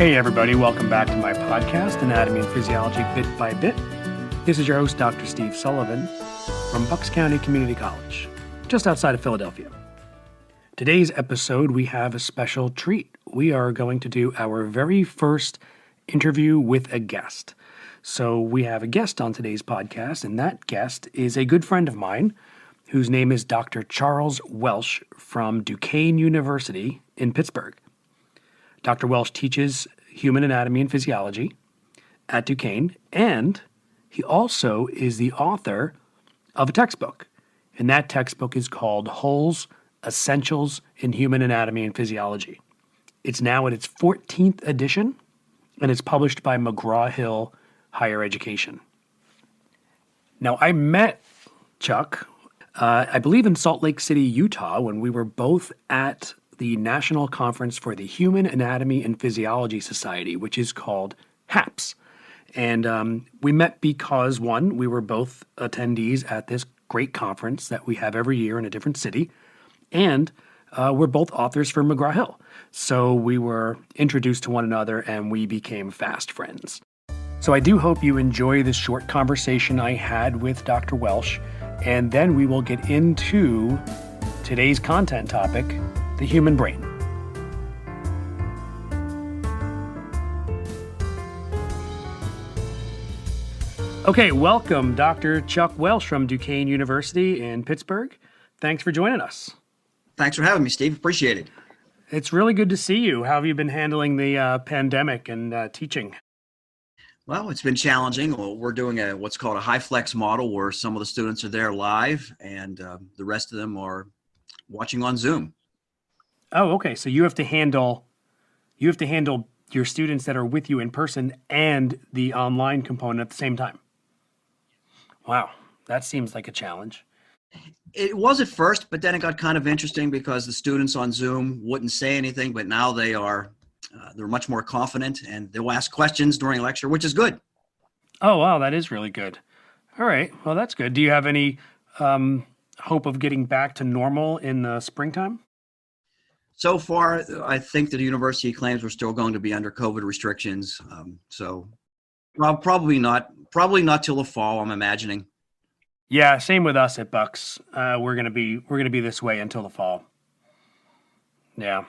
Hey everybody, welcome back to my podcast, Anatomy and Physiology Bit by Bit. This is your host, Dr. Steve Sullivan from Bucks County Community College, just outside of Philadelphia. Today's episode, we have a special treat. We are going to do our very first interview with a guest. So we have a guest on today's podcast, and that guest is a good friend of mine whose name is Dr. Charles Welsh from Duquesne University in Pittsburgh. Dr. Welsh teaches human anatomy and physiology at Duquesne, and he also is the author of a textbook. And that textbook is called Hull's Essentials in Human Anatomy and Physiology. It's now in its 14th edition, and it's published by McGraw-Hill Education. Now, I met Chuck, I believe in Salt Lake City, Utah, when we were both at the National Conference for the Human Anatomy and Physiology Society, which is called HAPS. And we met because, one, we were both attendees at this great conference that we have every year in a different city, and we're both authors for McGraw-Hill. So we were introduced to one another, and we became fast friends. So I do hope you enjoy this short conversation I had with Dr. Welsh, and then we will get into today's content topic, the human brain. Okay, welcome, Dr. Chuck Welsh from Duquesne University in Pittsburgh. Thanks for joining us. Thanks for having me, Steve. Appreciate it. It's really good to see you. How have you been handling the pandemic and teaching? Well, it's been challenging. Well, we're doing what's called a high flex model where some of the students are there live and the rest of them are watching on Zoom. Oh, okay. So you have to handle your students that are with you in person and the online component at the same time. Wow, that seems like a challenge. It was at first, but then it got kind of interesting because the students on Zoom wouldn't say anything, but now they're much more confident and they'll ask questions during lecture, which is good. Oh, wow, that is really good. All right, well, that's good. Do you have any hope of getting back to normal in the springtime? So far, I think that the university claims we're still going to be under COVID restrictions. Probably not till the fall, I'm imagining. Yeah, same with us at Bucks. We're gonna be this way until the fall. Yeah.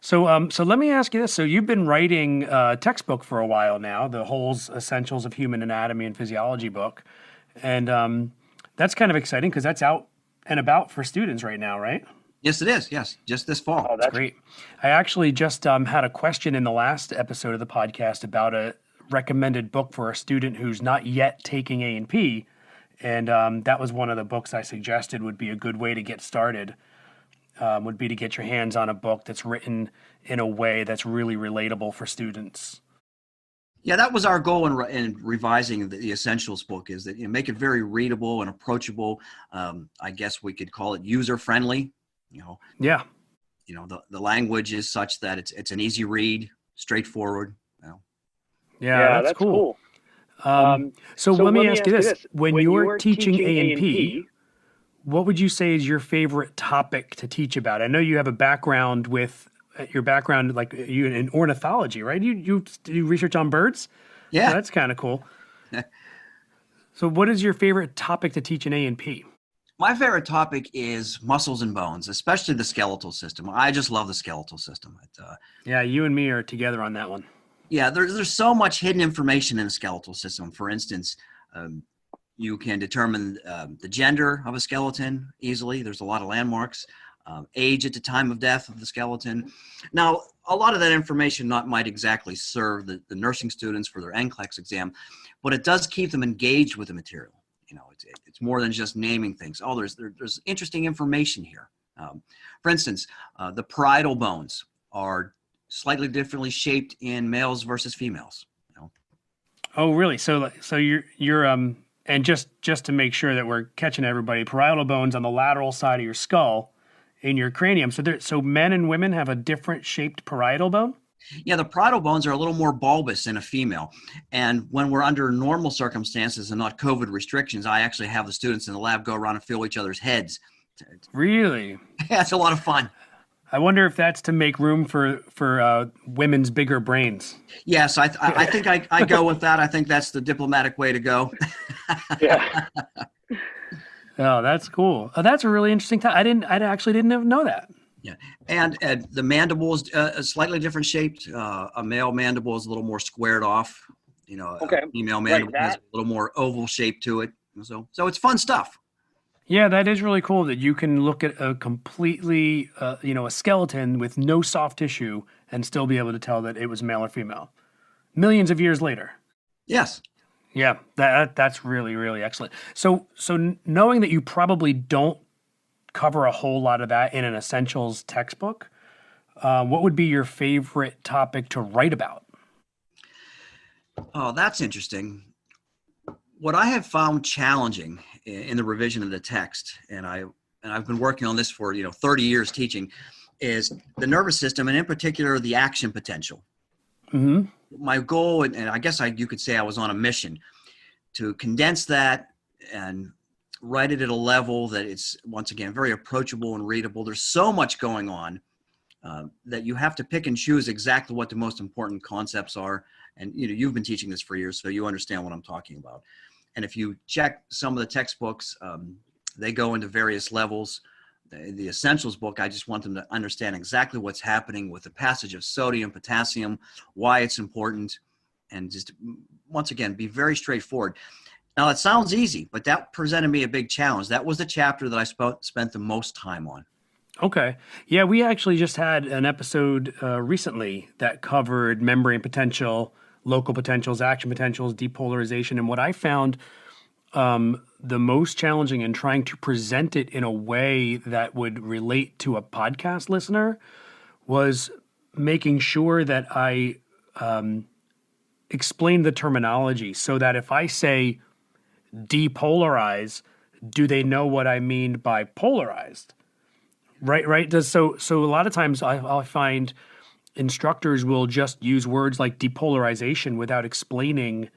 So let me ask you this. So you've been writing a textbook for a while now, the Hull's Essentials of Human Anatomy and Physiology book, and that's kind of exciting because that's out and about for students right now, right? Yes, it is. Yes, just this fall. Oh, that's great. I actually just had a question in the last episode of the podcast about a recommended book for a student who's not yet taking A&P, and that was one of the books I suggested would be a good way to get started, would be to get your hands on a book that's written in a way that's really relatable for students. Yeah, that was our goal in revising the Essentials book, is that make it very readable and approachable. I guess we could call it user-friendly. Yeah. The language is such that it's an easy read, straightforward. Yeah, that's cool. So let me ask you this. When you're teaching A&P, what would you say is your favorite topic to teach about? I know you have a background like you in ornithology, right? You do research on birds? Yeah. So that's kind of cool. So what is your favorite topic to teach in A&P? My favorite topic is muscles and bones, especially the skeletal system. I just love the skeletal system. Yeah, you and me are together on that one. Yeah, there's so much hidden information in the skeletal system. For instance, you can determine the gender of a skeleton easily. There's a lot of landmarks. Age at the time of death of the skeleton. Now, a lot of that information might exactly serve the nursing students for their NCLEX exam, but it does keep them engaged with the material. It's more than just naming things. Oh, there's interesting information here. For instance, the parietal bones are slightly differently shaped in males versus females. Oh, really? So you're and just to make sure that we're catching everybody, parietal bones on the lateral side of your skull in your cranium. So men and women have a different shaped parietal bone? Yeah, the parietal bones are a little more bulbous in a female. And when we're under normal circumstances and not COVID restrictions, I actually have the students in the lab go around and feel each other's heads. Really? Yeah, it's a lot of fun. I wonder if that's to make room for women's bigger brains. Yes, I think I go with that. I think that's the diplomatic way to go. Yeah. Oh, that's cool. That's a really interesting. I actually didn't even know that. Yeah, and the mandible is slightly different shaped. A male mandible is a little more squared off. Okay. A female mandible has a little more oval shape to it. So it's fun stuff. Yeah, that is really cool that you can look at a completely, a skeleton with no soft tissue and still be able to tell that it was male or female. Millions of years later. Yes. Yeah, that's really, really excellent. So knowing that you probably don't cover a whole lot of that in an essentials textbook, what would be your favorite topic to write about? Oh, that's interesting. What I have found challenging in the revision of the text, and I've been working on this for 30 years teaching, is the nervous system, and in particular the action potential. Mm-hmm. My goal, and I guess you could say I was on a mission to condense that and write it at a level that it's, once again, very approachable and readable. There's so much going on that you have to pick and choose exactly what the most important concepts are. And you've been teaching this for years, so you understand what I'm talking about. And if you check some of the textbooks, they go into various levels. The essentials book, I just want them to understand exactly what's happening with the passage of sodium, potassium, why it's important, and just, once again, be very straightforward. Now, it sounds easy, but that presented me a big challenge. That was the chapter that I spent the most time on. Okay. Yeah, we actually just had an episode recently that covered membrane potential, local potentials, action potentials, depolarization. And what I found the most challenging in trying to present it in a way that would relate to a podcast listener was making sure that I explained the terminology so that if I say depolarize, do they know what I mean by polarized? Right. So a lot of times I'll find instructors will just use words like depolarization without explaining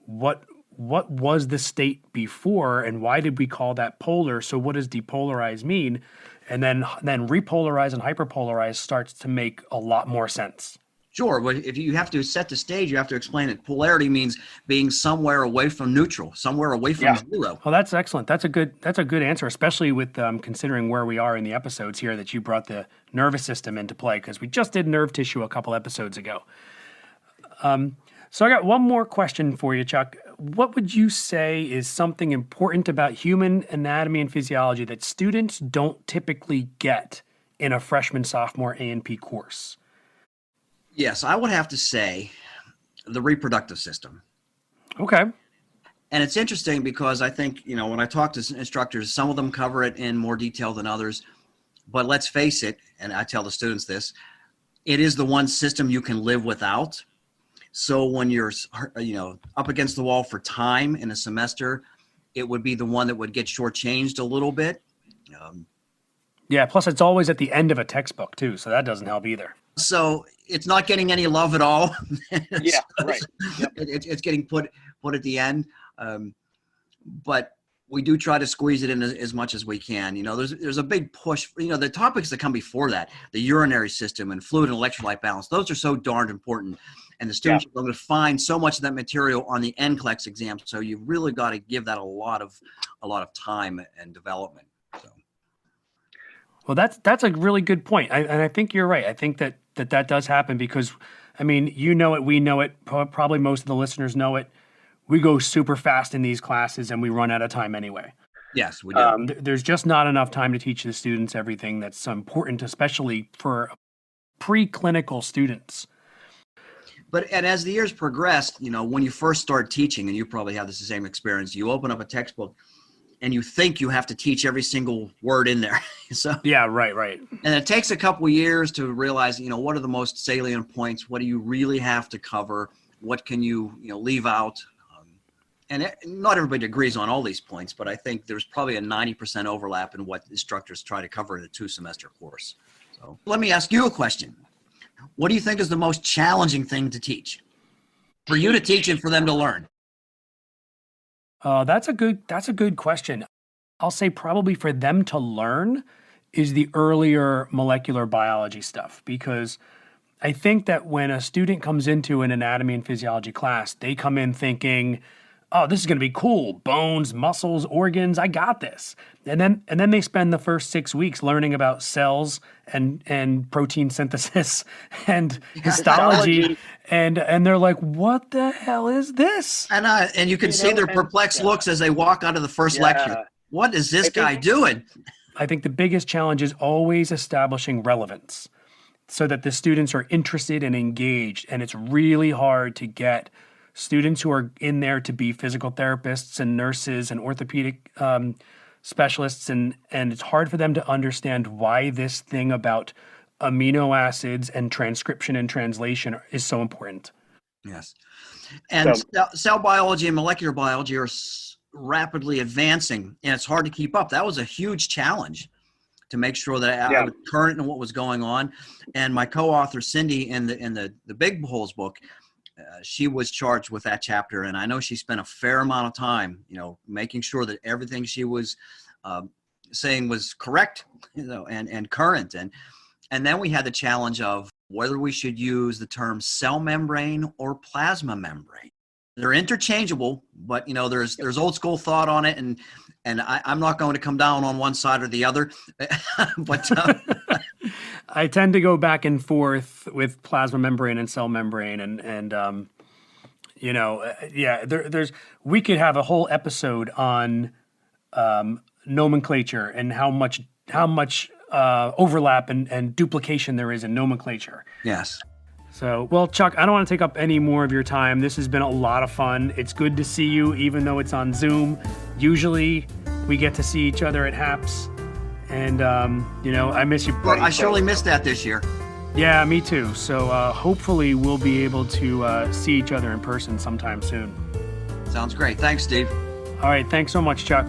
what was the state before and why did we call that polar? So what does depolarize mean? And then repolarize and hyperpolarize starts to make a lot more sense. Sure. But if you have to set the stage, you have to explain it. Polarity means being somewhere away from neutral, somewhere away from zero. Well, that's excellent. That's a good answer, especially with considering where we are in the episodes here that you brought the nervous system into play, because we just did nerve tissue a couple episodes ago. So I got one more question for you, Chuck. What would you say is something important about human anatomy and physiology that students don't typically get in a freshman, sophomore A&P course? Yes, I would have to say the reproductive system. Okay. And it's interesting because I think, when I talk to instructors, some of them cover it in more detail than others. But let's face it, and I tell the students this, it is the one system you can live without. So when you're, up against the wall for time in a semester, it would be the one that would get shortchanged a little bit. Yeah, plus it's always at the end of a textbook too, so that doesn't help either. So it's not getting any love at all. Yeah, right. Yep. It's getting put at the end. But we do try to squeeze it in as much as we can. There's a big push. The topics that come before that, the urinary system and fluid and electrolyte balance, those are so darned important. And the students are going to find so much of that material on the NCLEX exam. So you really got to give that a lot of time and development. So. Well, that's a really good point. And I think you're right. I think that does happen because, we know it, probably most of the listeners know it. We go super fast in these classes and we run out of time anyway. Yes, we do. There's just not enough time to teach the students everything that's important, especially for preclinical students. And as the years progressed, when you first start teaching, and you probably have the same experience, you open up a textbook and you think you have to teach every single word in there. So yeah, right. And it takes a couple of years to realize, what are the most salient points? What do you really have to cover? What can you, leave out? Not everybody agrees on all these points, but I think there's probably a 90% overlap in what instructors try to cover in a 2-semester course. So let me ask you a question. What do you think is the most challenging thing to teach? For you to teach and for them to learn? That's a good question. I'll say probably for them to learn is the earlier molecular biology stuff, because I think that when a student comes into an anatomy and physiology class, they come in thinking, oh, this is going to be cool. Bones, muscles, organs, I got this. And then they spend the first 6 weeks learning about cells and protein synthesis and histology. And they're like, what the hell is this? And you can see their perplexed looks as they walk out of the first lecture. What is this guy doing? I think the biggest challenge is always establishing relevance so that the students are interested and engaged. And it's really hard to get students who are in there to be physical therapists and nurses and orthopedic specialists, and it's hard for them to understand why this thing about amino acids and transcription and translation is so important. Yes. And cell biology and molecular biology are rapidly advancing, and it's hard to keep up. That was a huge challenge to make sure that I was current in what was going on. And my co-author, Cindy, in the Big Holes book, she was charged with that chapter, and I know she spent a fair amount of time, making sure that everything she was saying was correct, and current. And then we had the challenge of whether we should use the term cell membrane or plasma membrane. They're interchangeable, but there's old school thought on it, and I'm not going to come down on one side or the other, but. I tend to go back and forth with plasma membrane and cell membrane, there's we could have a whole episode on nomenclature and how much overlap and duplication there is in nomenclature. Yes. So, well, Chuck, I don't want to take up any more of your time. This has been a lot of fun. It's good to see you, even though it's on Zoom. Usually, we get to see each other at HAPS. And, I miss you. Well, I surely missed that this year. Yeah, me too. So hopefully we'll be able to see each other in person sometime soon. Sounds great. Thanks, Steve. All right. Thanks so much, Chuck.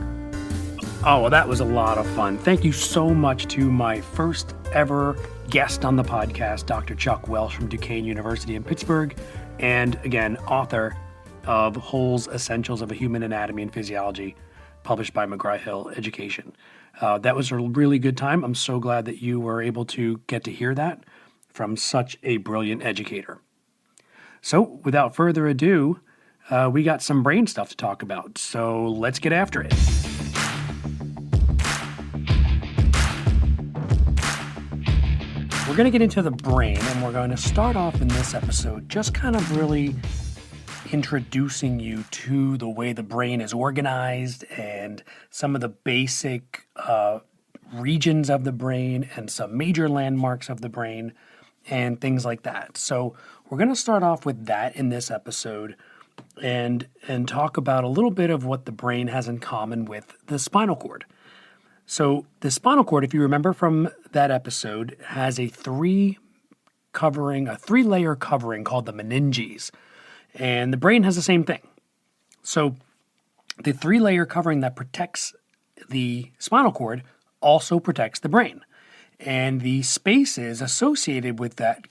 Oh, well, that was a lot of fun. Thank you so much to my first ever guest on the podcast, Dr. Chuck Welsh from Duquesne University in Pittsburgh, and again, author of Holes, Essentials of a Human Anatomy and Physiology, published by McGraw-Hill Education. That was a really good time. I'm so glad that you were able to get to hear that from such a brilliant educator. So without further ado, we got some brain stuff to talk about. So let's get after it. We're going to get into the brain, and we're going to start off in this episode just kind of really introducing you to the way the brain is organized and some of the basic regions of the brain and some major landmarks of the brain and things like that. So we're going to start off with that in this episode and talk about a little bit of what the brain has in common with the spinal cord. So the spinal cord, if you remember from that episode, has a three-layer covering called the meninges. And the brain has the same thing. So the three-layer covering that protects the spinal cord also protects the brain. And the spaces associated with that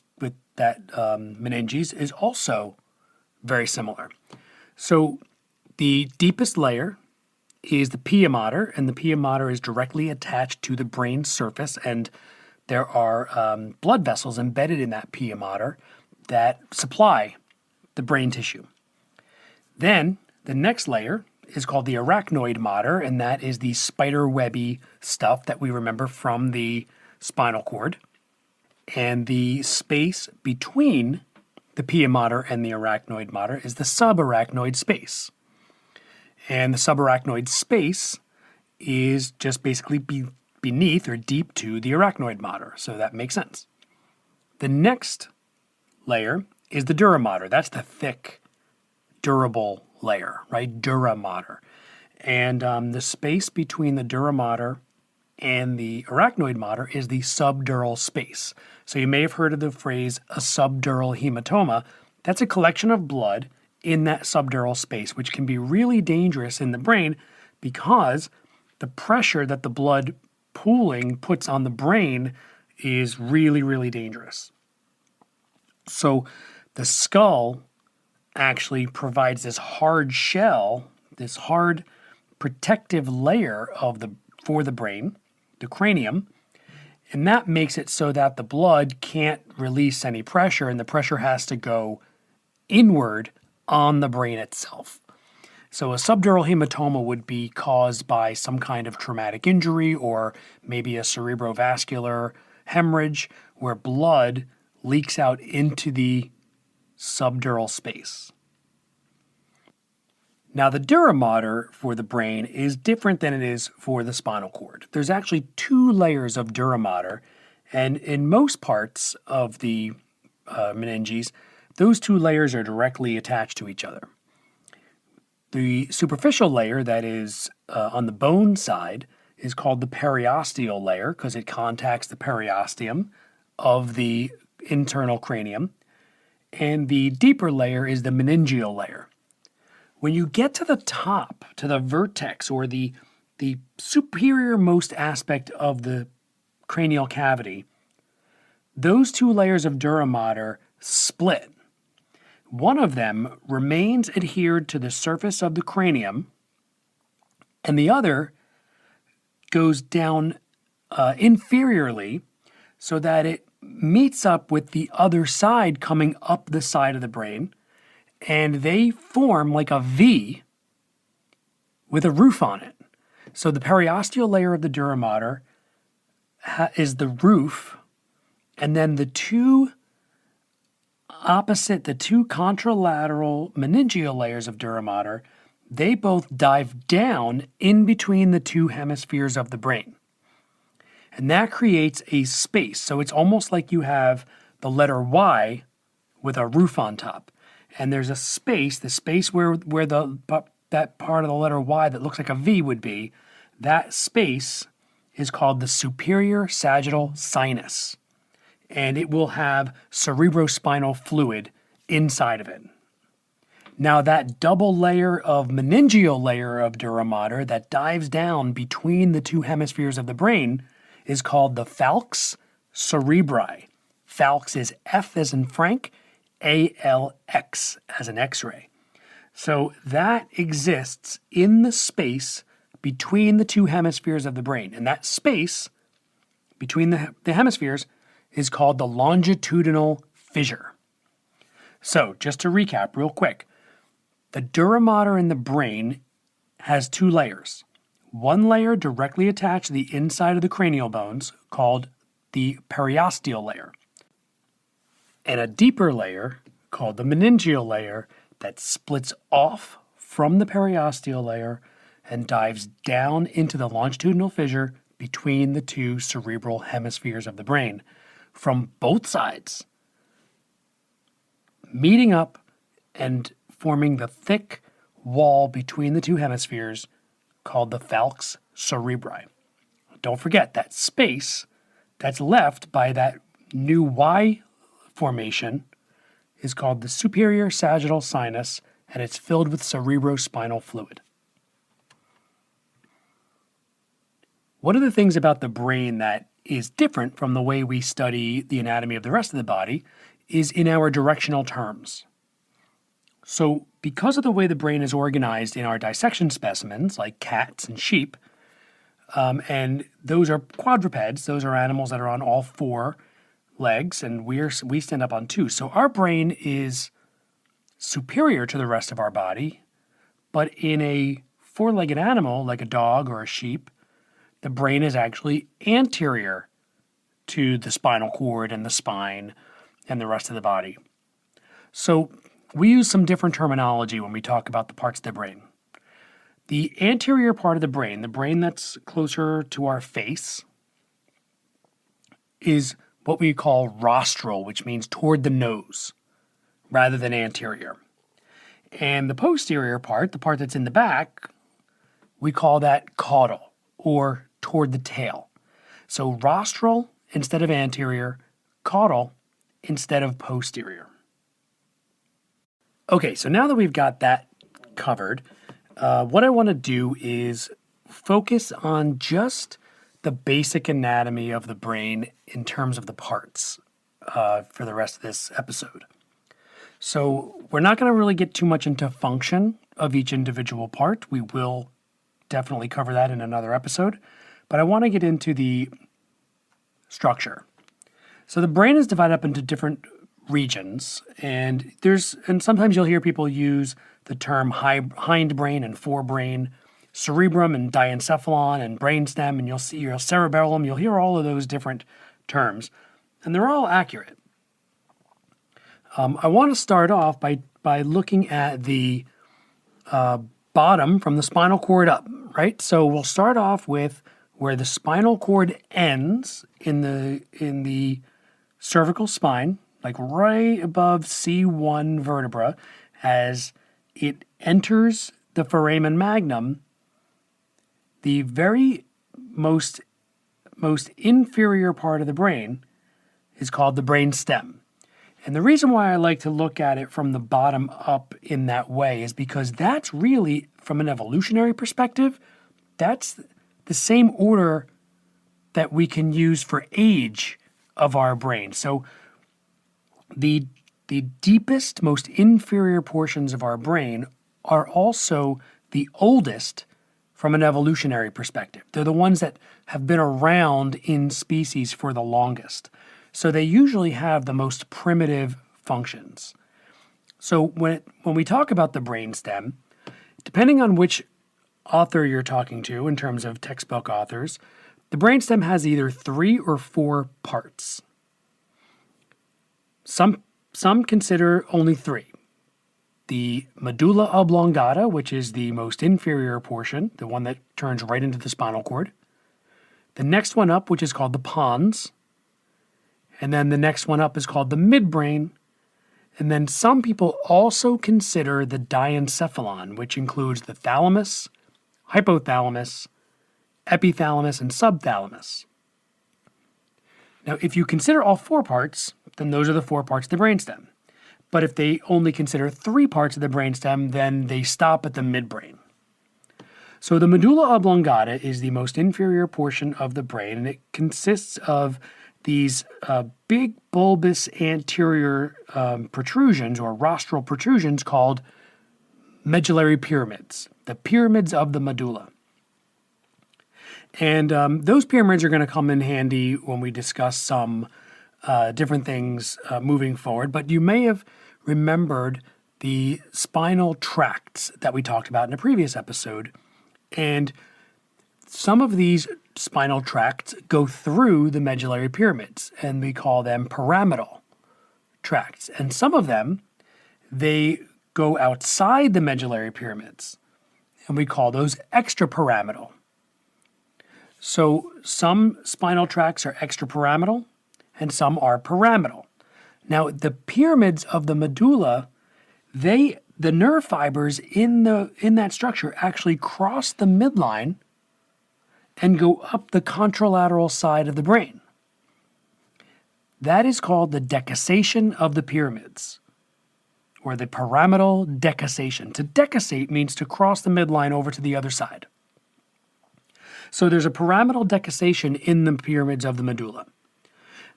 meninges is also very similar. So the deepest layer is the pia mater, and the pia mater is directly attached to the brain surface, and there are blood vessels embedded in that pia mater that supply the brain tissue. Then the next layer is called the arachnoid mater, and that is the spider-webby stuff that we remember from the spinal cord. And the space between the pia mater and the arachnoid mater is the subarachnoid space. And the subarachnoid space is just basically beneath or deep to the arachnoid mater, so that makes sense. The next layer is the dura mater. That's the thick, durable layer, right? Dura mater. And the space between the dura mater and the arachnoid mater is the subdural space. So you may have heard of the phrase a subdural hematoma. That's a collection of blood in that subdural space, which can be really dangerous in the brain because the pressure that the blood pooling puts on the brain is really, really dangerous. So the skull actually provides this hard shell, this hard protective layer for the brain, the cranium, And that makes it so that the blood can't release any pressure, and the pressure has to go inward on the brain itself. So a subdural hematoma would be caused by some kind of traumatic injury or maybe a cerebrovascular hemorrhage where blood leaks out into the subdural space. Now, the dura mater for the brain is different than it is for the spinal cord. There's actually 2 layers of dura mater, and in most parts of the meninges, those 2 layers are directly attached to each other. The superficial layer that is on the bone side is called the periosteal layer because it contacts the periosteum of the internal cranium. And the deeper layer is the meningeal layer. When you get to the top, to the vertex or the superior most aspect of the cranial cavity, those 2 layers of dura mater split. One of them remains adhered to the surface of the cranium, and the other goes down inferiorly so that it meets up with the other side coming up the side of the brain, and they form like a V with a roof on it. So the periosteal layer of the dura mater is the roof, and then the 2 contralateral meningeal layers of dura mater, they both dive down in between the 2 hemispheres of the brain. And that creates a space. So it's almost like you have the letter Y with a roof on top. And there's a space, the space where that part of the letter Y that looks like a V would be, that space is called the superior sagittal sinus. And it will have cerebrospinal fluid inside of it. Now that double layer of meningeal layer of dura mater that dives down between the 2 hemispheres of the brain is called the falx cerebri. Falx is F as in Frank, ALX as in X-ray. So that exists in the space between the 2 hemispheres of the brain. And that space between the hemispheres is called the longitudinal fissure. So, just to recap real quick, the dura mater in the brain has 2 layers. One layer directly attached to the inside of the cranial bones, called the periosteal layer, and a deeper layer, called the meningeal layer, that splits off from the periosteal layer and dives down into the longitudinal fissure between the 2 cerebral hemispheres of the brain, from both sides, meeting up and forming the thick wall between the 2 hemispheres called the falx cerebri. Don't forget that space that's left by that new Y formation is called the superior sagittal sinus, and it's filled with cerebrospinal fluid. One of the things about the brain that is different from the way we study the anatomy of the rest of the body is in our directional terms. So because of the way the brain is organized in our dissection specimens, like cats and sheep, and those are quadrupeds, those are animals that are on all 4 legs, and we stand up on 2. So our brain is superior to the rest of our body, but in a 4-legged animal, like a dog or a sheep, the brain is actually anterior to the spinal cord and the spine and the rest of the body. So we use some different terminology when we talk about the parts of the brain. The anterior part of the brain that's closer to our face, is what we call rostral, which means toward the nose, rather than anterior. And the posterior part, the part that's in the back, we call that caudal, or toward the tail. So rostral instead of anterior, caudal instead of posterior. Okay, so now that we've got that covered, what I want to do is focus on just the basic anatomy of the brain in terms of the parts for the rest of this episode. So we're not going to really get too much into function of each individual part. We will definitely cover that in another episode. But I want to get into the structure. So the brain is divided up into different regions, and sometimes you'll hear people use the term hindbrain and forebrain, cerebrum and diencephalon and brainstem, and you'll see your cerebellum. You'll hear all of those different terms, and they're all accurate. I want to start off by looking at the bottom from the spinal cord up, right? So we'll start off with where the spinal cord ends in the cervical spine, like right above C1 vertebra. As it enters the foramen magnum, the very most inferior part of the brain is called the brain stem. And the reason why I like to look at it from the bottom up in that way is because that's really, from an evolutionary perspective, that's the same order that we can use for age of our brain. So the deepest, most inferior portions of our brain are also the oldest from an evolutionary perspective. They're the ones that have been around in species for the longest. So they usually have the most primitive functions. So when we talk about the brainstem, depending on which author you're talking to in terms of textbook authors, the brainstem has either 3 or 4 parts. Some consider only 3. The medulla oblongata, which is the most inferior portion, the one that turns right into the spinal cord. The next one up, which is called the pons. And then the next one up is called the midbrain. And then some people also consider the diencephalon, which includes the thalamus, hypothalamus, epithalamus, and subthalamus. Now, if you consider all 4 parts, then those are the 4 parts of the brainstem. But if they only consider 3 parts of the brainstem, then they stop at the midbrain. So the medulla oblongata is the most inferior portion of the brain, and it consists of these big bulbous anterior protrusions or rostral protrusions called medullary pyramids, the pyramids of the medulla. And those pyramids are going to come in handy when we discuss some different things moving forward. But you may have remembered the spinal tracts that we talked about in a previous episode. And some of these spinal tracts go through the medullary pyramids, and we call them pyramidal tracts. And some of them, they go outside the medullary pyramids, and we call those extrapyramidal. So some spinal tracts are extrapyramidal, and some are pyramidal. Now, the pyramids of the medulla, the nerve fibers in that structure actually cross the midline and go up the contralateral side of the brain. That is called the decussation of the pyramids, or the pyramidal decussation. To decussate means to cross the midline over to the other side. So there's a pyramidal decussation in the pyramids of the medulla.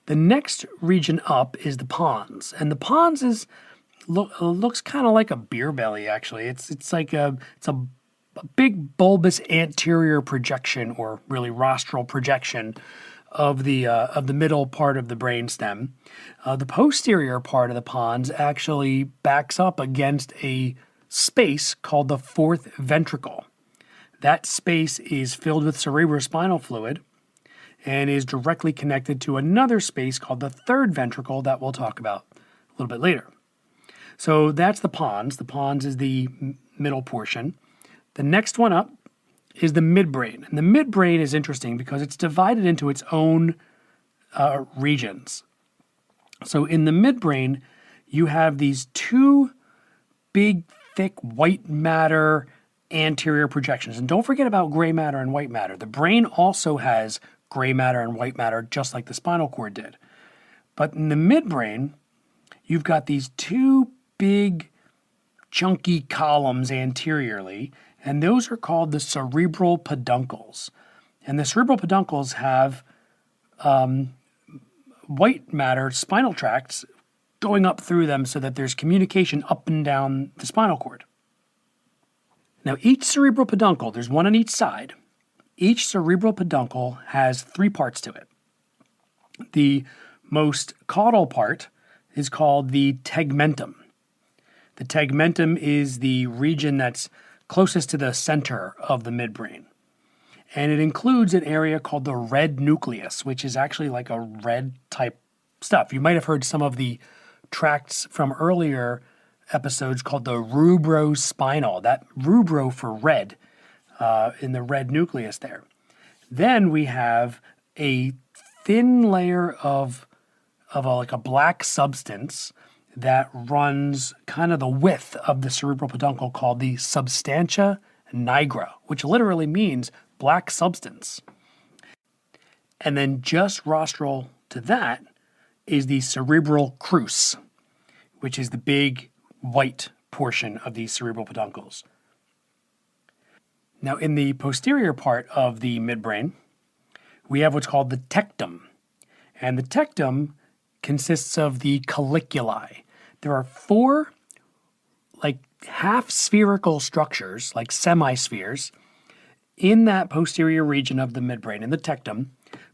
The next region up is the pons, and the pons looks kind of like a beer belly. Actually, it's a big bulbous anterior projection, or really rostral projection, of the middle part of the brainstem. The posterior part of the pons actually backs up against a space called the 4th ventricle. That space is filled with cerebrospinal fluid and is directly connected to another space called the 3rd ventricle that we'll talk about a little bit later. So that's the pons. The pons is the middle portion. The next one up is the midbrain. And the midbrain is interesting because it's divided into its own regions. So in the midbrain, you have these 2 big, thick white matter anterior projections. And don't forget about gray matter and white matter. The brain also has gray matter and white matter, just like the spinal cord did. But in the midbrain, you've got these 2 big, chunky columns anteriorly, and those are called the cerebral peduncles. And the cerebral peduncles have white matter spinal tracts going up through them so that there's communication up and down the spinal cord. Now, each cerebral peduncle, there's one on each side. Each cerebral peduncle has 3 parts to it. The most caudal part is called the tegmentum. The tegmentum is the region that's closest to the center of the midbrain. And it includes an area called the red nucleus, which is actually like a red type stuff. You might have heard some of the tracts from earlier episodes called the rubrospinal, that rubro for red, in the red nucleus there. Then we have a thin layer of like a black substance that runs kind of the width of the cerebral peduncle called the substantia nigra, which literally means black substance. And then just rostral to that is the cerebral crus, which is the big white portion of these cerebral peduncles. Now, in the posterior part of the midbrain, we have what's called the tectum. And the tectum consists of the colliculi. There are 4 like half spherical structures, like semispheres, in that posterior region of the midbrain, in the tectum,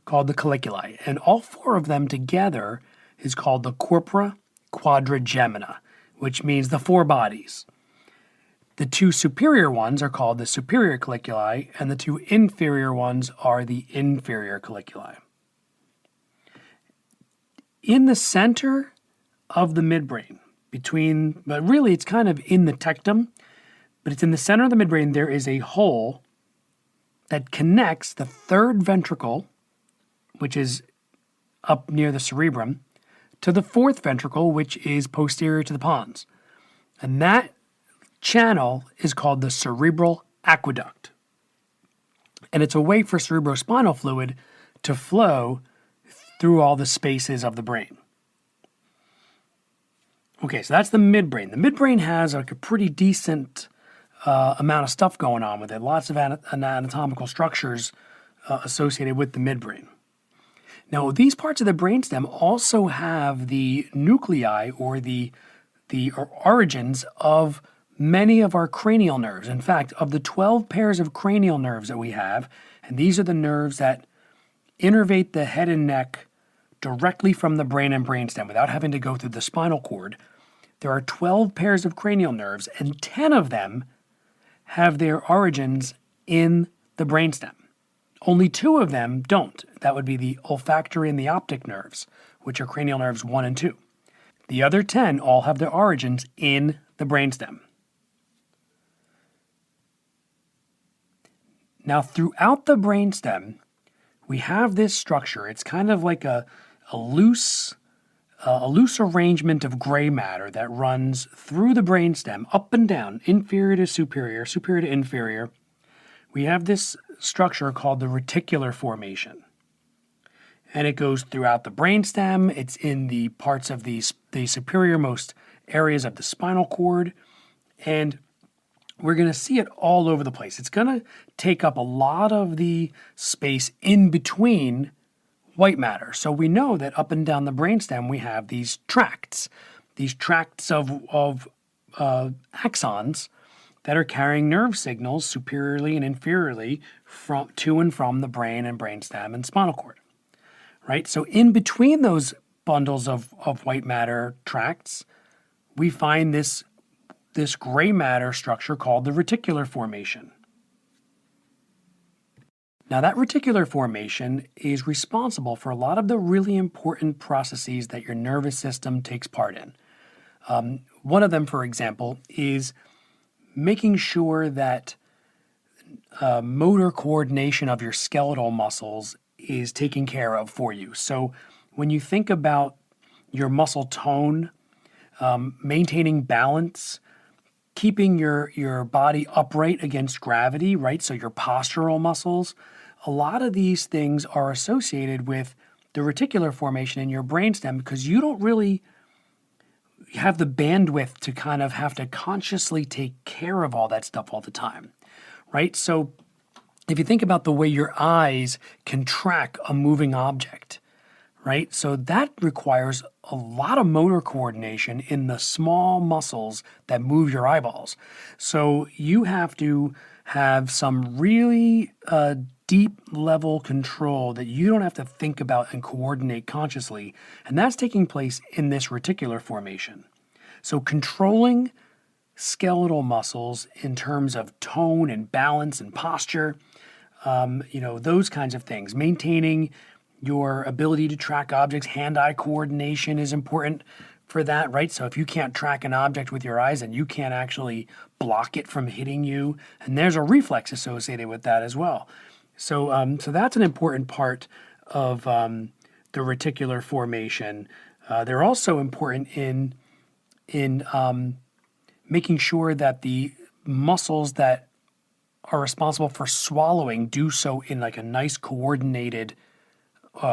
called the colliculi. And all 4 of them together is called the corpora quadrigemina, which means the 4 bodies. The 2 superior ones are called the superior colliculi, and the 2 inferior ones are the inferior colliculi. In the center of the midbrain, but really it's kind of in the tectum, but it's in the center of the midbrain, there is a hole that connects the 3rd ventricle, which is up near the cerebrum, to the 4th ventricle, which is posterior to the pons. And that channel is called the cerebral aqueduct. And it's a way for cerebrospinal fluid to flow through all the spaces of the brain. Okay, so that's the midbrain. The midbrain has like a pretty decent amount of stuff going on with it, lots of anatomical structures associated with the midbrain. Now, these parts of the brainstem also have the nuclei or the origins of many of our cranial nerves. In fact, of the 12 pairs of cranial nerves that we have, and these are the nerves that innervate the head and neck directly from the brain and brainstem without having to go through the spinal cord, there are 12 pairs of cranial nerves, and 10 of them have their origins in the brainstem. Only 2 of them don't. That would be the olfactory and the optic nerves, which are cranial nerves 1 and 2. The other 10 all have their origins in the brainstem. Now, throughout the brainstem, we have this structure. It's kind of like a loose arrangement of gray matter that runs through the brainstem, up and down, inferior to superior, superior to inferior. We have this structure called the reticular formation. And it goes throughout the brainstem. It's in the parts of the superior-most areas of the spinal cord. And we're going to see it all over the place. It's going to take up a lot of the space in between white matter. So we know that up and down the brainstem we have these tracts of axons that are carrying nerve signals superiorly and inferiorly to and from the brain and brainstem and spinal cord. Right? So in between those bundles of white matter tracts, we find this gray matter structure called the reticular formation. Now, that reticular formation is responsible for a lot of the really important processes that your nervous system takes part in. One of them, for example, is making sure that motor coordination of your skeletal muscles is taken care of for you. So when you think about your muscle tone, maintaining balance, keeping your body upright against gravity, right? So your postural muscles, a lot of these things are associated with the reticular formation in your brainstem because you don't really have the bandwidth to kind of have to consciously take care of all that stuff all the time, right? So if you think about the way your eyes can track a moving object, right? So that requires a lot of motor coordination in the small muscles that move your eyeballs. So you have to have some really deep level control that you don't have to think about and coordinate consciously. And that's taking place in this reticular formation. So controlling skeletal muscles in terms of tone and balance and posture, those kinds of things. Maintaining your ability to track objects, hand-eye coordination is important for that, right? So if you can't track an object with your eyes, then you can't actually block it from hitting you. And there's a reflex associated with that as well. So that's an important part of the reticular formation. They're also important in making sure that the muscles that are responsible for swallowing do so in like a nice coordinated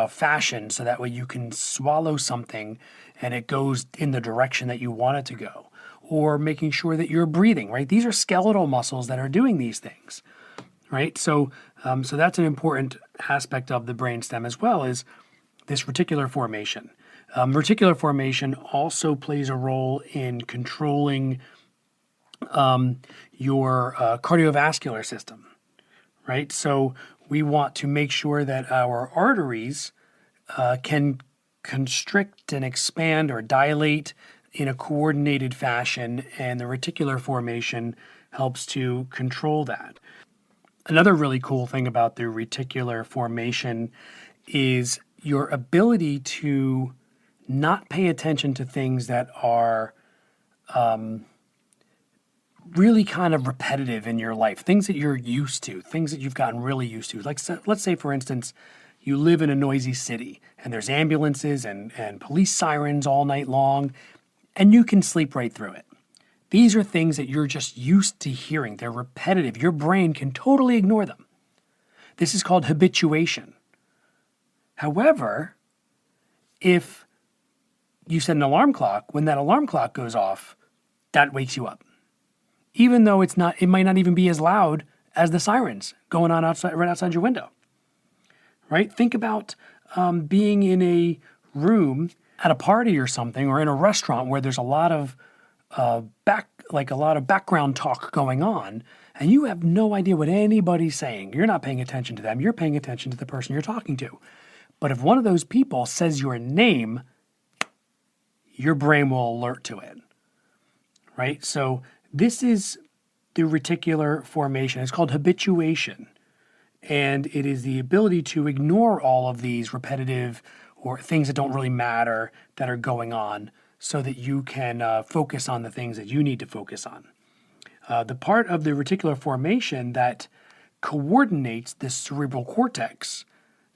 fashion, so that way you can swallow something and it goes in the direction that you want it to go. Or making sure that you're breathing, right? These are skeletal muscles that are doing these things, right? So that's an important aspect of the brainstem as well, is this reticular formation. Reticular formation also plays a role in controlling your cardiovascular system, right? So we want to make sure that our arteries can constrict and expand or dilate in a coordinated fashion, and the reticular formation helps to control that. Another really cool thing about the reticular formation is your ability to not pay attention to things that are really kind of repetitive in your life, things that you're used to, things that you've gotten really used to. Like, let's say, for instance, you live in a noisy city and there's ambulances and police sirens all night long, and you can sleep right through it. These are things that you're just used to hearing. They're repetitive. Your brain can totally ignore them. This is called habituation. However, if you set an alarm clock, when that alarm clock goes off, that wakes you up. Even though it might not even be as loud as the sirens going on right outside your window, right? Think about being in a room at a party or something, or in a restaurant where there's a lot of background talk going on, and you have no idea what anybody's saying. You're not paying attention to them. You're paying attention to the person you're talking to. But if one of those people says your name, your brain will alert to it, right? So this is the reticular formation. It's called habituation. And it is the ability to ignore all of these repetitive or things that don't really matter that are going on, so that you can focus on the things that you need to focus on. The part of the reticular formation that coordinates the cerebral cortex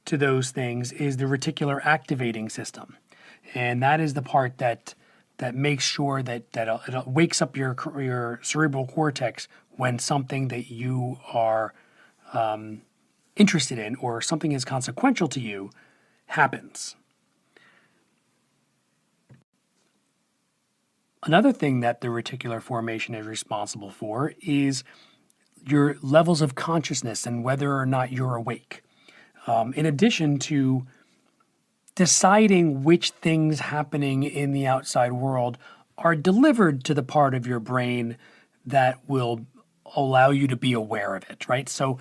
to those things is the reticular activating system. And that is the part that makes sure that it wakes up your cerebral cortex when something that you are interested in, or something is consequential to you, happens. Another thing that the reticular formation is responsible for is your levels of consciousness and whether or not you're awake. In addition to deciding which things happening in the outside world are delivered to the part of your brain that will allow you to be aware of it, right? So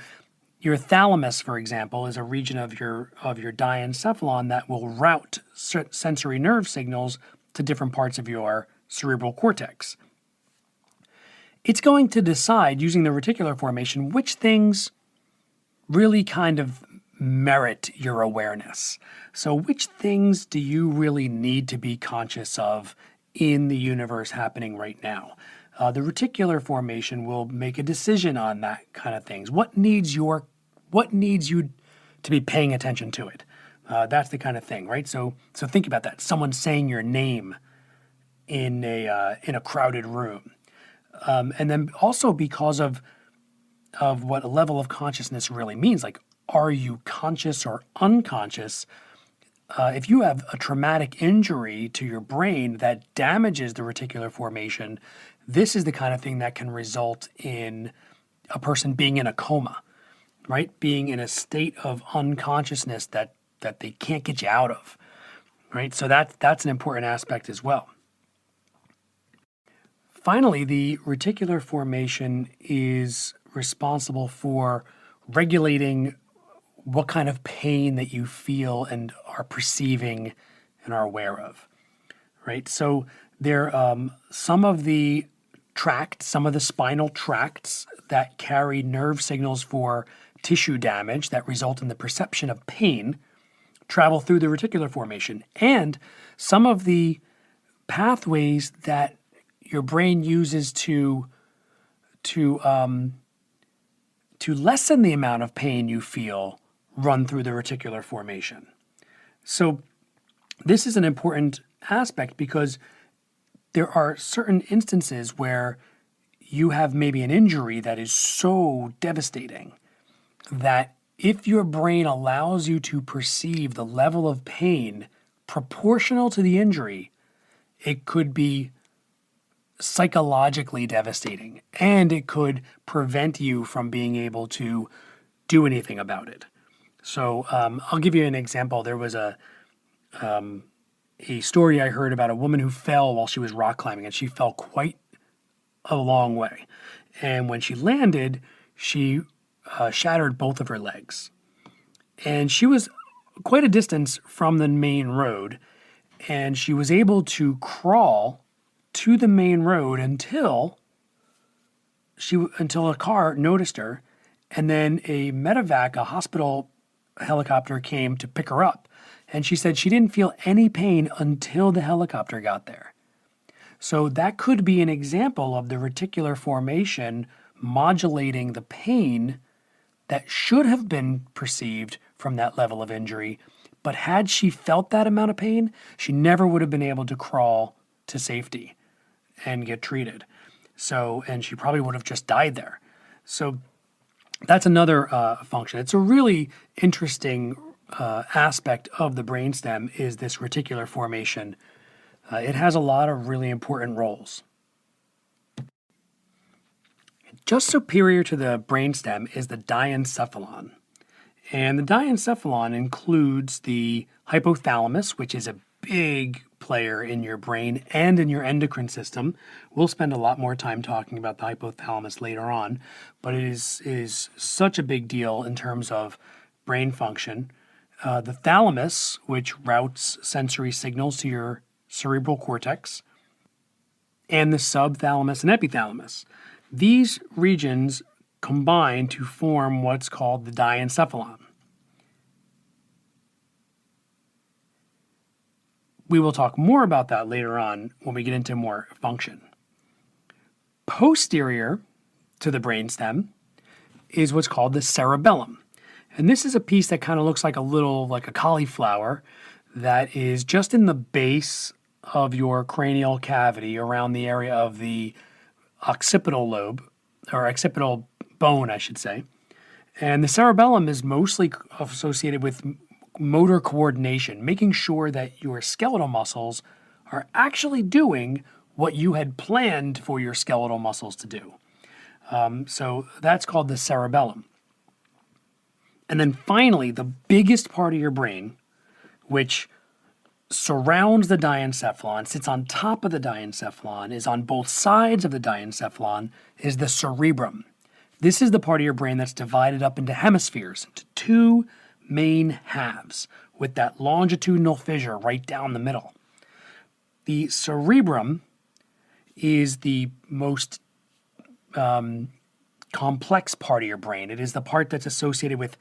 your thalamus, for example, is a region of your diencephalon that will route sensory nerve signals to different parts of your cerebral cortex. It's going to decide, using the reticular formation, which things really kind of merit your awareness. So which things do you really need to be conscious of in the universe happening right now? The reticular formation will make a decision on that kind of things. What needs you to be paying attention to it? That's the kind of thing, right? So think about that. Someone saying your name in a crowded room, and then also because of what a level of consciousness really means. Like, are you conscious or unconscious? If you have a traumatic injury to your brain that damages the reticular formation, this is the kind of thing that can result in a person being in a coma, right? Being in a state of unconsciousness that they can't get you out of, right? So that's an important aspect as well. Finally, the reticular formation is responsible for regulating what kind of pain that you feel and are perceiving and are aware of, right? So there some of the tracts, some of the spinal tracts that carry nerve signals for tissue damage that result in the perception of pain travel through the reticular formation. And some of the pathways that your brain uses to lessen the amount of pain you feel run through the reticular formation. So this is an important aspect because there are certain instances where you have maybe an injury that is so devastating that if your brain allows you to perceive the level of pain proportional to the injury, it could be psychologically devastating, and it could prevent you from being able to do anything about it. So I'll give you an example. There was a story I heard about a woman who fell while she was rock climbing, and she fell quite a long way. And when she landed, she shattered both of her legs. And she was quite a distance from the main road, and she was able to crawl to the main road until a car noticed her, and then a medevac, a hospital helicopter, came to pick her up. And she said she didn't feel any pain until the helicopter got there. So that could be an example of the reticular formation modulating the pain that should have been perceived from that level of injury. But had she felt that amount of pain, she never would have been able to crawl to safety and get treated. So, and she probably would have just died there. So that's another function. It's a really interesting aspect of the brainstem is this reticular formation. It has a lot of really important roles. Just superior to the brainstem is the diencephalon. And the diencephalon includes the hypothalamus, which is a big player in your brain and in your endocrine system. We'll spend a lot more time talking about the hypothalamus later on, but it is such a big deal in terms of brain function. The thalamus, which routes sensory signals to your cerebral cortex, and the subthalamus and epithalamus. These regions combine to form what's called the diencephalon. We will talk more about that later on when we get into more function. Posterior to the brainstem is what's called the cerebellum. And this is a piece that kind of looks like a cauliflower that is just in the base of your cranial cavity around the area of the occipital lobe, or occipital bone, I should say. And the cerebellum is mostly associated with motor coordination, making sure that your skeletal muscles are actually doing what you had planned for your skeletal muscles to do. So that's called the cerebellum. And then finally, the biggest part of your brain, which surrounds the diencephalon, sits on top of the diencephalon, is on both sides of the diencephalon, is the cerebrum. This is the part of your brain that's divided up into hemispheres, into two main halves, with that longitudinal fissure right down the middle. The cerebrum is the most complex part of your brain. It is the part that's associated with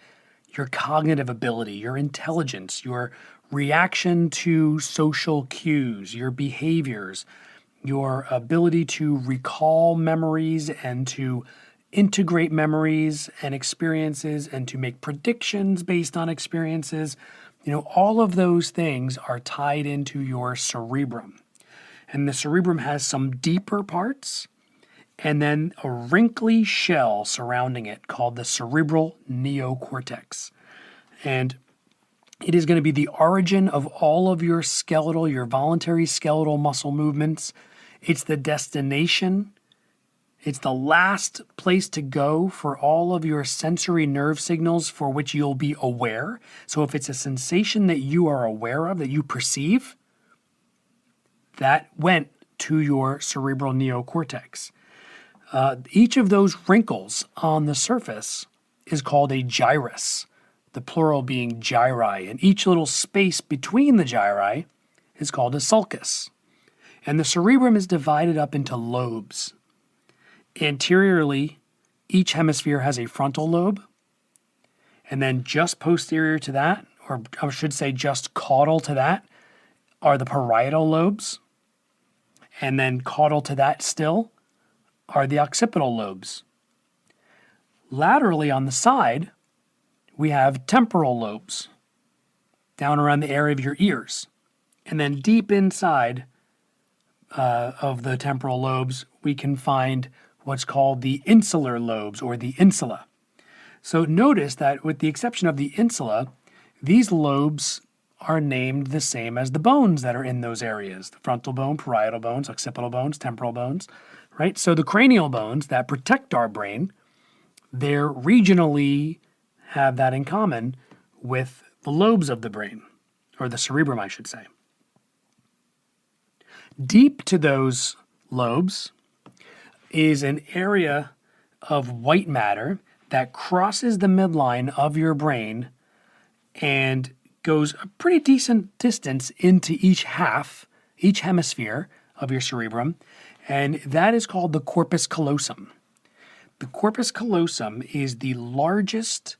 your cognitive ability, your intelligence, your reaction to social cues, your behaviors, your ability to recall memories and to integrate memories and experiences and to make predictions based on experiences. All of those things are tied into your cerebrum. And the cerebrum has some deeper parts and then a wrinkly shell surrounding it called the cerebral neocortex. And it is going to be the origin of all of your voluntary skeletal muscle movements. It's the destination. It's the last place to go for all of your sensory nerve signals for which you'll be aware. So if it's a sensation that you are aware of, that you perceive, that went to your cerebral neocortex. Each of those wrinkles on the surface is called a gyrus. the plural being gyri, and each little space between the gyri is called a sulcus. And the cerebrum is divided up into lobes. Anteriorly, each hemisphere has a frontal lobe, and then just posterior to that, or I should say just caudal to that, are the parietal lobes, and then caudal to that still are the occipital lobes. Laterally on the side, we have temporal lobes, down around the area of your ears. And then deep inside of the temporal lobes, we can find what's called the insular lobes, or the insula. So notice that with the exception of the insula, these lobes are named the same as the bones that are in those areas: the frontal bone, parietal bones, occipital bones, temporal bones, right? So the cranial bones that protect our brain, they're regionally have that in common with the lobes of the brain, or the cerebrum, I should say. Deep to those lobes is an area of white matter that crosses the midline of your brain and goes a pretty decent distance into each hemisphere of your cerebrum, and that is called the corpus callosum. The corpus callosum is the largest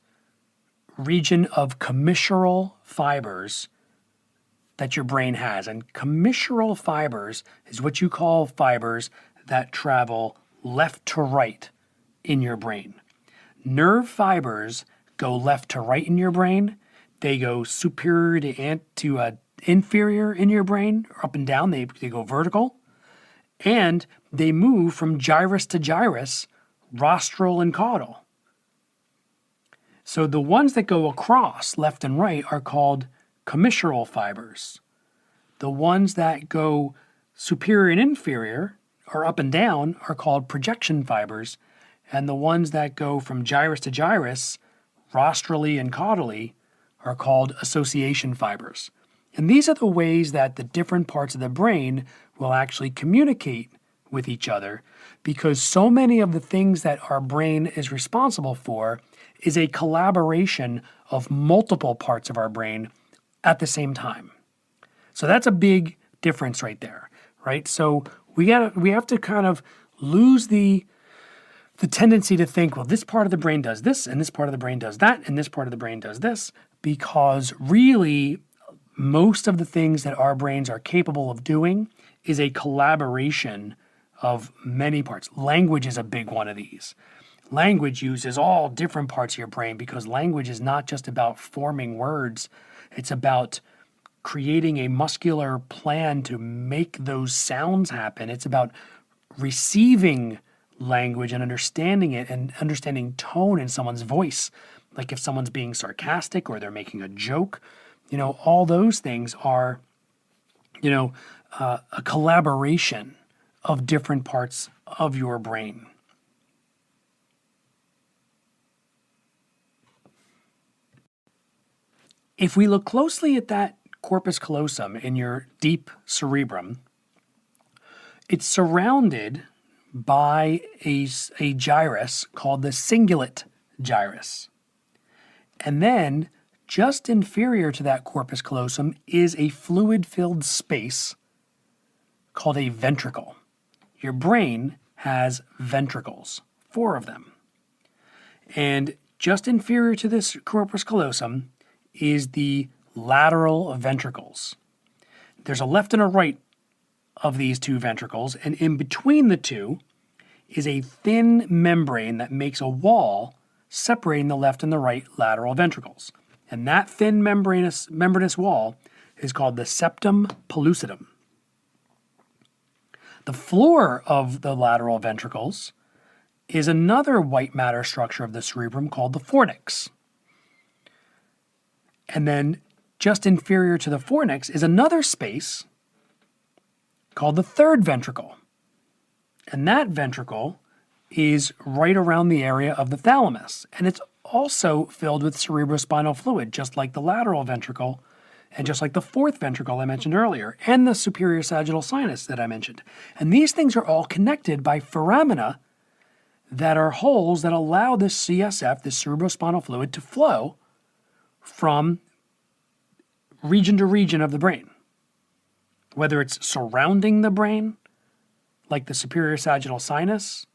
region of commissural fibers that your brain has. And commissural fibers is what you call fibers that travel left to right in your brain. Nerve fibers go left to right in your brain. They go superior to inferior in your brain, or up and down. They go vertical. And they move from gyrus to gyrus, rostral and caudal. So the ones that go across left and right are called commissural fibers. The ones that go superior and inferior, or up and down, are called projection fibers. And the ones that go from gyrus to gyrus, rostrally and caudally, are called association fibers. And these are the ways that the different parts of the brain will actually communicate with each other, because so many of the things that our brain is responsible for is a collaboration of multiple parts of our brain at the same time. So that's a big difference right there, right? So we have to kind of lose the tendency to think, well, this part of the brain does this, and this part of the brain does that, and this part of the brain does this, because really most of the things that our brains are capable of doing is a collaboration of many parts. Language is a big one of these. Language uses all different parts of your brain, because language is not just about forming words. It's about creating a muscular plan to make those sounds happen. It's about receiving language and understanding it, and understanding tone in someone's voice. Like if someone's being sarcastic or they're making a joke, all those things are, a collaboration of different parts of your brain. If we look closely at that corpus callosum in your deep cerebrum, it's surrounded by a gyrus called the cingulate gyrus. And then just inferior to that corpus callosum is a fluid-filled space called a ventricle. Your brain has ventricles, 4 of them. And just inferior to this corpus callosum is the lateral ventricles. There's a left and a right of these 2 ventricles, and in between the 2 is a thin membrane that makes a wall separating the left and the right lateral ventricles. And that thin membranous wall is called the septum pellucidum. The floor of the lateral ventricles is another white matter structure of the cerebrum called the fornix. And then just inferior to the fornix is another space called the third ventricle. And that ventricle is right around the area of the thalamus. And it's also filled with cerebrospinal fluid, just like the lateral ventricle, and just like the fourth ventricle I mentioned earlier, and the superior sagittal sinus that I mentioned. And these things are all connected by foramina that are holes that allow this CSF, this cerebrospinal fluid, to flow from region to region of the brain, whether it's surrounding the brain, like the superior sagittal sinus,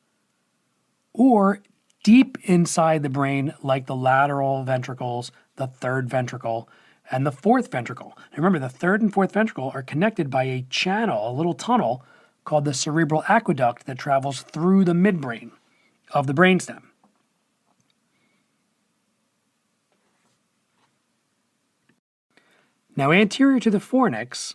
or deep inside the brain, like the lateral ventricles, the third ventricle, and the fourth ventricle. Now remember, the third and fourth ventricle are connected by a channel, a little tunnel, called the cerebral aqueduct that travels through the midbrain of the brainstem. Now, anterior to the fornix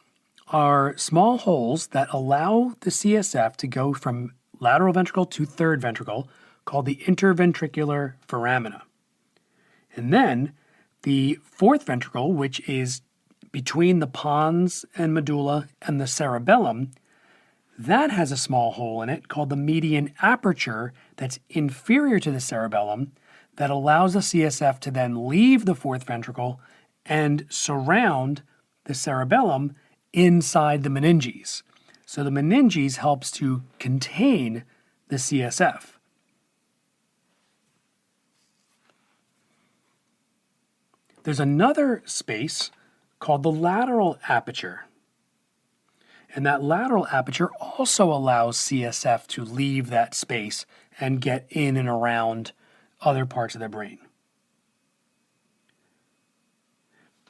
are small holes that allow the CSF to go from lateral ventricle to third ventricle, called the interventricular foramina. And then the fourth ventricle, which is between the pons and medulla and the cerebellum, that has a small hole in it called the median aperture that's inferior to the cerebellum that allows the CSF to then leave the fourth ventricle and surround the cerebellum inside the meninges. So the meninges helps to contain the CSF. There's another space called the lateral aperture. And that lateral aperture also allows CSF to leave that space and get in and around other parts of the brain.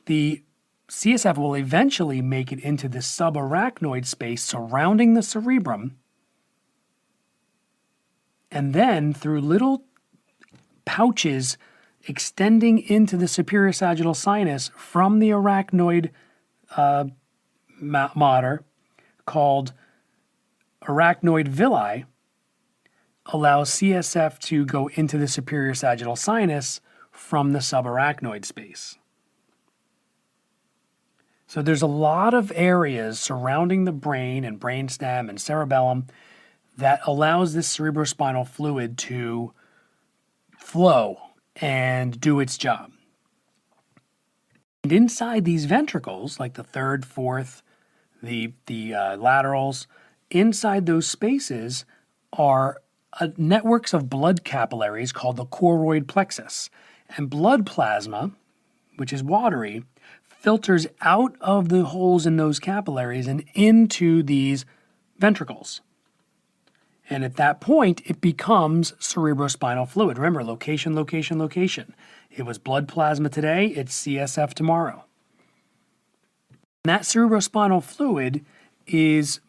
The CSF will eventually make it into the subarachnoid space surrounding the cerebrum, and then through little pouches extending into the superior sagittal sinus from the arachnoid mater, called arachnoid villi, allows CSF to go into the superior sagittal sinus from the subarachnoid space. So there's a lot of areas surrounding the brain and brainstem and cerebellum that allows this cerebrospinal fluid to flow and do its job. And inside these ventricles, like the third, fourth, the laterals, inside those spaces are networks of blood capillaries called the choroid plexus. And blood plasma, which is watery, filters out of the holes in those capillaries and into these ventricles. And at that point, it becomes cerebrospinal fluid. Remember, location, location, location. It was blood plasma today, it's CSF tomorrow. And that cerebrospinal fluid is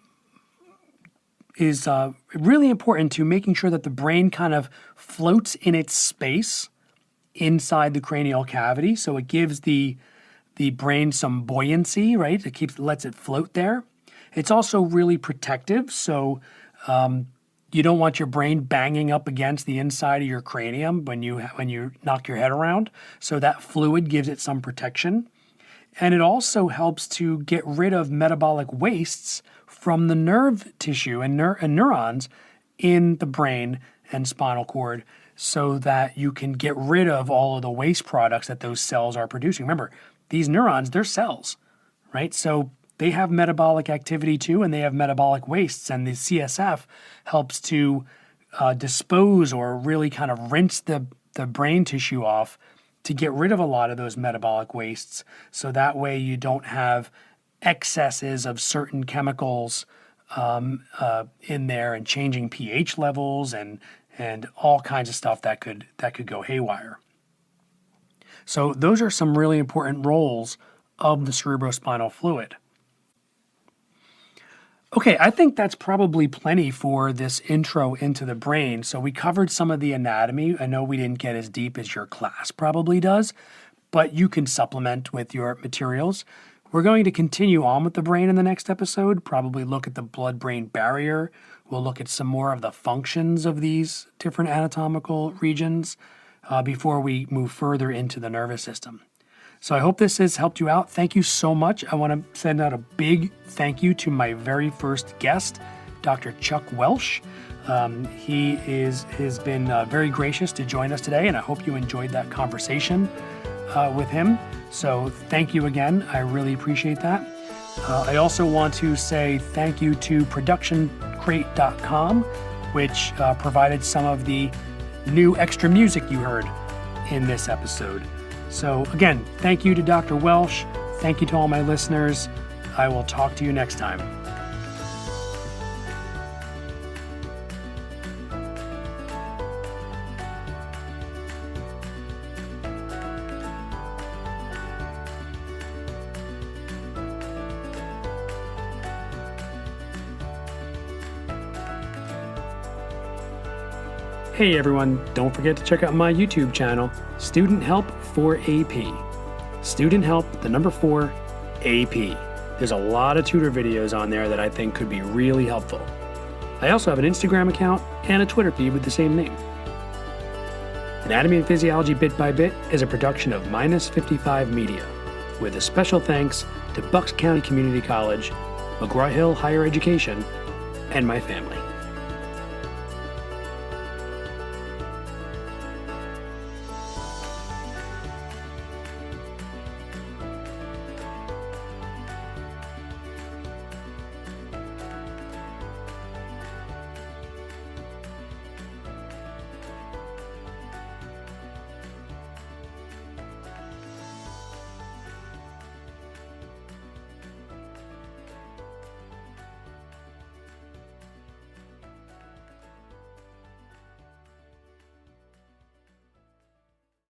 really important to making sure that the brain kind of floats in its space inside the cranial cavity. So it gives the brain some buoyancy, right? It lets it float there. It's also really protective. So you don't want your brain banging up against the inside of your cranium when you knock your head around. So that fluid gives it some protection. And it also helps to get rid of metabolic wastes from the nerve tissue and neurons in the brain and spinal cord, so that you can get rid of all of the waste products that those cells are producing. Remember, these neurons, they're cells, right? So they have metabolic activity too, and they have metabolic wastes, and the CSF helps to dispose or really kind of rinse the brain tissue off to get rid of a lot of those metabolic wastes, so that way you don't have excesses of certain chemicals in there and changing pH levels and all kinds of stuff that could go haywire. So those are some really important roles of the cerebrospinal fluid. Okay, I think that's probably plenty for this intro into the brain. So we covered some of the anatomy. I know we didn't get as deep as your class probably does, but you can supplement with your materials. We're going to continue on with the brain in the next episode, probably look at the blood-brain barrier. We'll look at some more of the functions of these different anatomical regions before we move further into the nervous system. So I hope this has helped you out. Thank you so much. I want to send out a big thank you to my very first guest, Dr. Chuck Welsh. He has been very gracious to join us today, and I hope you enjoyed that conversation with him. So thank you again. I really appreciate that. I also want to say thank you to productioncrate.com, which provided some of the new extra music you heard in this episode. So again, thank you to Dr. Welsh. Thank you to all my listeners. I will talk to you next time. Hey everyone, don't forget to check out my YouTube channel, Student Help for AP. Student Help, the number 4, AP. There's a lot of tutor videos on there that I think could be really helpful. I also have an Instagram account and a Twitter feed with the same name. Anatomy and Physiology Bit by Bit is a production of Minus 55 Media, with a special thanks to Bucks County Community College, McGraw-Hill Higher Education, and my family.